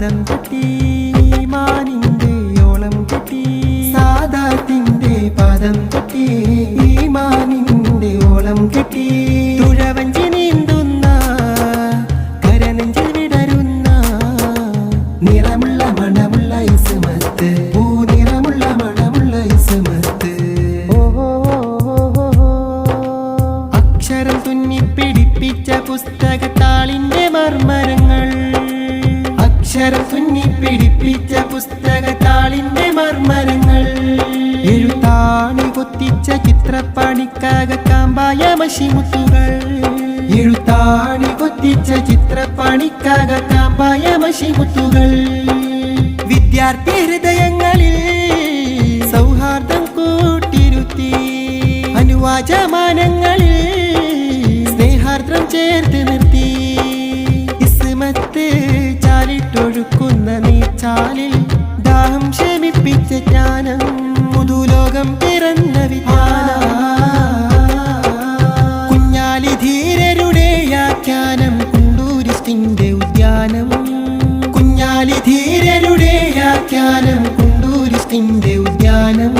പാദം തട്ടി ഈമാനിന്റെ ഓളം കെട്ടി സാദാത്തിന്റെ പാദം തട്ടി ഈമാനിന്റെ ഓളം കെട്ടി തുഴവഞ്ചി നീന്തുന്ന കരനെഞ്ചിൽ വിടരുന്ന നിറമുള്ള മണമുള്ള ഇസ്മത്ത് പൂനിറമുള്ള മണമുള്ള ഇസ്മത്ത് അക്ഷരം തുന്നി പിടിപ്പിച്ച പുസ്തകത്താളിന്റെ മർമരങ്ങൾ അക്ഷരം തുന്നി പിടിപ്പിച്ച പുസ്തകത്താളിന്റെ മർമരങ്ങൾ എഴുത്താണി കൊത്തിച്ച ചിത്രപ്പണിക്കാകാമ്പായ മഷിമുത്തുകൾ എഴുത്താണി കൊത്തിച്ച ചിത്രപ്പണിക്കാകാമ്പായ മഷിമുത്തുകൾ വിദ്യാർത്ഥി ഹൃദയങ്ങളിൽ സൗഹാർദ്ദം കൂട്ടിരുത്തി അനുവാചമാനങ്ങളിൽ സ്നേഹാർദ്രം ചേർത്ത് നിർത്തി ഇസ്മത്ത് ചാലിട്ടൊഴുക്കുന്ന നീച്ചാലിൽ ദാഹം ശമിപ്പിച്ച ജ്ഞാനം പുതുലോകം പിറന്ന വിജ്ഞാനം കുഞ്ഞാലി ധീരരുടെ ആഖ്യാനം കുണ്ടൂരിസ്റ്റിന്റെ ഉദ്യാനം കുഞ്ഞാലി ധീരരുടെ ആഖ്യാനം കുണ്ടൂരിസ്റ്റിന്റെ ഉദ്യാനം